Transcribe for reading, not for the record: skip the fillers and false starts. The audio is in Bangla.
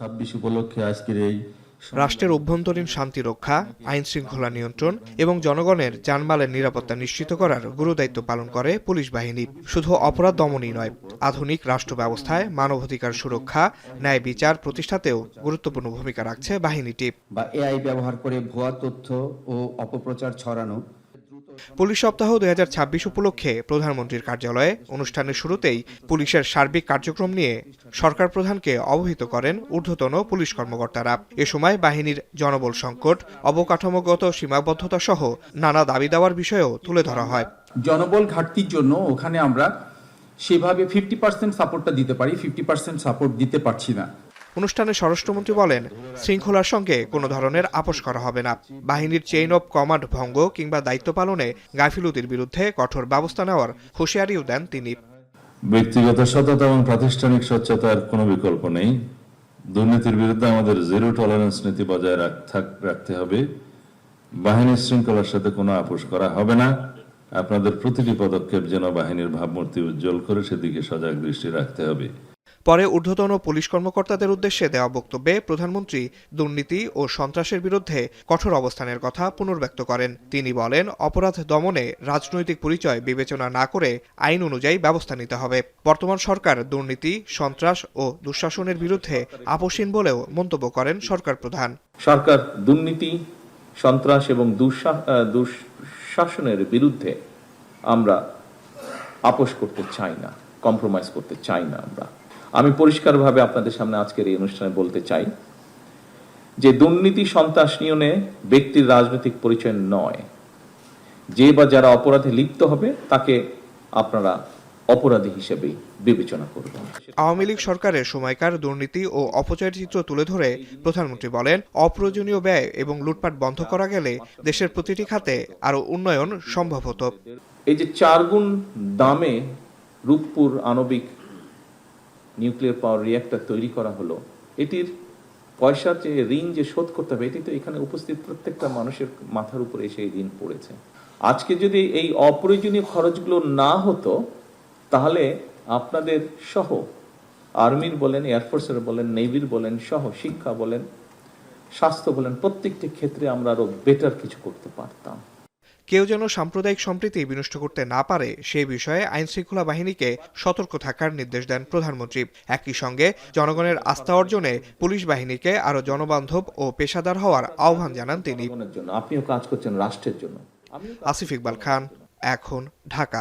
2026 উপলক্ষে আজকের এই রাষ্ট্রের অভ্যন্তরীণ শান্তি রক্ষা, আইন শৃঙ্খলা নিয়ন্ত্রণ এবং জনগণের জানমালের নিরাপত্তা নিশ্চিত করার গুরুদায়িত্ব পালন করে পুলিশ বাহিনী। শুধু অপরাধ দমনই নয়, আধুনিক রাষ্ট্র ব্যবস্থায় মানবাধিকার সুরক্ষা, ন্যায় বিচার প্রতিষ্ঠাতেও গুরুত্বপূর্ণ ভূমিকা রাখছে বাহিনীটি। এআই ব্যবহার করে ভুয়া তথ্য ও অপপ্রচার ছড়ানো। পুলিশ সপ্তাহ 2026 উপলক্ষে প্রধানমন্ত্রীর কার্যালয়ে অনুষ্ঠানের শুরুতেই পুলিশের সার্বিক কার্যক্রম নিয়ে সরকার প্রধানকে অবহিত করেন ঊর্ধ্বতন পুলিশ কর্মকর্তারা। এ সময় বাহিনীর জনবল সংকট, অবকাঠামোগত সীমাবদ্ধতা সহ নানা দাবি দাওয়ার বিষয়েও তুলে ধরা হয়। জনবল ঘাটতির জন্য ওখানে আমরা সেভাবে 50% সাপোর্টটা দিতে পারি, 50% সাপোর্ট দিতে পারছি না। অনুষ্ঠানে স্বরাষ্ট্রমন্ত্রী বলেন, শৃঙ্খলার সঙ্গে কোনো ধরনের আপোষ করা হবে না। বাহিনীর চেইন অব কমান্ড ভঙ্গ কিংবা দায়িত্ব পালনে গাফিলতির বিরুদ্ধে কঠোর ব্যবস্থা নেওয়ার হুঁশিয়ারিও দেন তিনি। ব্যক্তিগত সততা এবং প্রাতিষ্ঠানিক স্বচ্ছতার কোনো বিকল্প নেই। দুর্নীতির বিরুদ্ধে আমাদের জিরো টলারেন্স নীতি বজায় রাখতে হবে। বাহিনীর শৃঙ্খলার সাথে কোনো আপোষ করা হবে না। আপনাদের প্রতিটি পদক্ষেপ যেন বাহিনীর ভাবমূর্তি উজ্জ্বল করে সেদিকে সজাগ দৃষ্টি রাখতে হবে। পরে ঊর্ধ্বতন পুলিশ কর্মকর্তাদের উদ্দেশ্যে দেওয়া বক্তব্যে প্রধানমন্ত্রী দুর্নীতি ও সন্ত্রাসের বিরুদ্ধে কঠোর অবস্থানের কথা পুনর্ব্যক্ত করেন। তিনি বলেন, অপরাধ দমনে রাজনৈতিক পরিচয় বিবেচনা না করে আইন অনুযায়ী ব্যবস্থা নিতে হবে। বর্তমান সরকার দুর্নীতি, সন্ত্রাস ও দুঃশাসনের বিরুদ্ধে আপোষহীন বলেও মন্তব্য করেন সরকার প্রধান। সরকার দুর্নীতি, সন্ত্রাস এবং দুঃশাসনের বিরুদ্ধে আমরা আপোষ করতে চাই না, কম্প্রোমাইজ করতে চাই না। আমি পরিষ্কারভাবে আপনাদের সামনে আজকের এই অনুষ্ঠানে বলতে চাই যে দুর্নীতি, সন্ত্রাস নিয়নে ব্যক্তির রাজনৈতিক পরিচয় নয়। যে বা যারা অপরাধে লিপ্ত হবে তাকে আপনারা অপরাধী হিসেবেই বিবেচনা করবেন। আওয়ামী লীগ সরকারের সময়কার দুর্নীতি ও অপচয়ের চিত্র তুলে ধরে প্রধানমন্ত্রী বলেন, অপ্রয়োজনীয় ব্যয় এবং লুটপাট বন্ধ করা গেলে দেশের প্রতিটি খাতে আরো উন্নয়ন সম্ভব হতো। এই যে 4 গুণ দামে রূপপুর আণবিক নিউক্লিয়ার পাওয়ার রিঅ্যাক্টর তৈরি করা হলো, এটির পয়সা যে ঋণ যে শোধ করতে হবে, এটি তো এখানে উপস্থিত প্রত্যেকটা মানুষের মাথার উপরে সেই ঋণ পড়েছে। আজকে যদি এই অপ্রয়োজনীয় খরচগুলো না হতো, তাহলে আপনাদের সহ আর্মির বলেন, এয়ারফোর্সের বলেন, নেভির বলেন, সহ শিক্ষা বলেন, স্বাস্থ্য বলেন, প্রত্যেকটি ক্ষেত্রে আমরা আরো বেটার কিছু করতে পারতাম। কেউ যেন সাম্প্রদায়িক সম্প্রীতি বিনষ্ট করতে না পারে সেই বিষয়ে আইন শৃঙ্খলা বাহিনীকে সতর্ক থাকার নির্দেশ দেন প্রধানমন্ত্রী। একই সঙ্গে জনগণের আস্থা অর্জনে পুলিশ বাহিনীকে আরো জনবান্ধব ও পেশাদার হওয়ার আহ্বান জানান তিনি। আপনিও কাজ করছেন রাষ্ট্রের জন্য। আসিফ ইকবাল খান, এখন, ঢাকা।